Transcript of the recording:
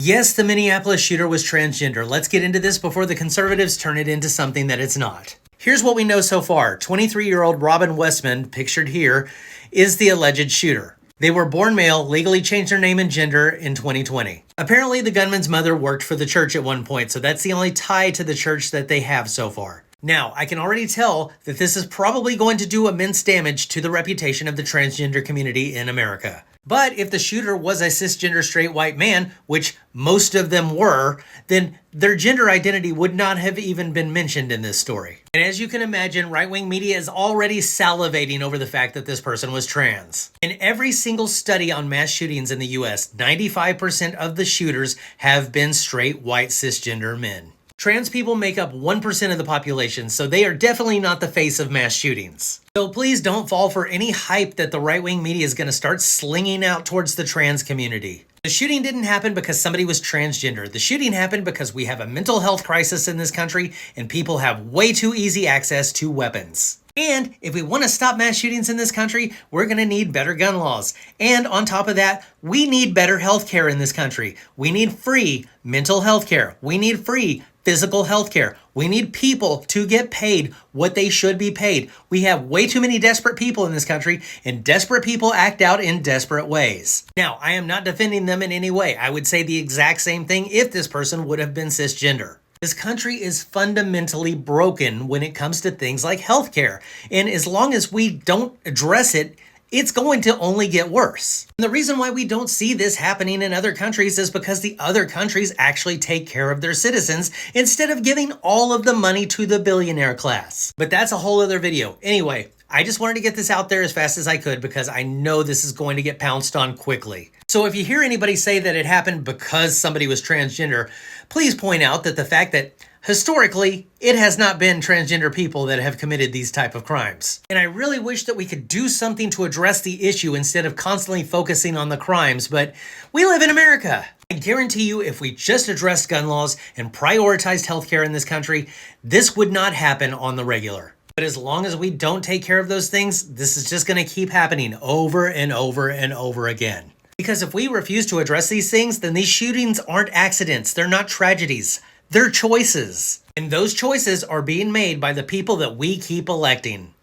Yes, the Minneapolis shooter was transgender. Let's get into this before the conservatives turn it into something that it's not. Here's what we know so far. 23-year-old Robin Westman, pictured here, is the alleged shooter. They were born male, legally changed their name and gender in 2020. Apparently, the gunman's mother worked for the church at one point, so that's the only tie to the church that they have so far. Now, I can already tell that this is probably going to do immense damage to the reputation of the transgender community in America. But if the shooter was a cisgender straight white man, which most of them were, then their gender identity would not have even been mentioned in this story. And as you can imagine, right-wing media is already salivating over the fact that this person was trans. In every single study on mass shootings in the US, 95% of the shooters have been straight white cisgender men. Trans people make up 1% of the population, so they are definitely not the face of mass shootings. So please don't fall for any hype that the right-wing media is going to start slinging out towards the trans community. The shooting didn't happen because somebody was transgender. The shooting happened because we have a mental health crisis in this country and people have way too easy access to weapons. And if we want to stop mass shootings in this country, we're going to need better gun laws. And on top of that, we need better health care in this country. We need free mental health care. We need free physical health care. We need people to get paid what they should be paid. We have way too many desperate people in this country, and desperate people act out in desperate ways. Now, I am not defending them in any way. I would say the exact same thing if this person would have been cisgender. This country is fundamentally broken when it comes to things like healthcare. And as long as we don't address it, it's going to only get worse. And the reason why we don't see this happening in other countries is because the other countries actually take care of their citizens instead of giving all of the money to the billionaire class. But that's a whole other video. Anyway, I just wanted to get this out there as fast as I could because I know this is going to get pounced on quickly. So if you hear anybody say that it happened because somebody was transgender, please point out that the fact that historically, it has not been transgender people that have committed these type of crimes. And I really wish that we could do something to address the issue instead of constantly focusing on the crimes, but we live in America. I guarantee you if we just addressed gun laws and prioritized healthcare in this country, this would not happen on the regular. But as long as we don't take care of those things, this is just going to keep happening over and over and over again. Because if we refuse to address these things, then these shootings aren't accidents. They're not tragedies. They're choices. And those choices are being made by the people that we keep electing.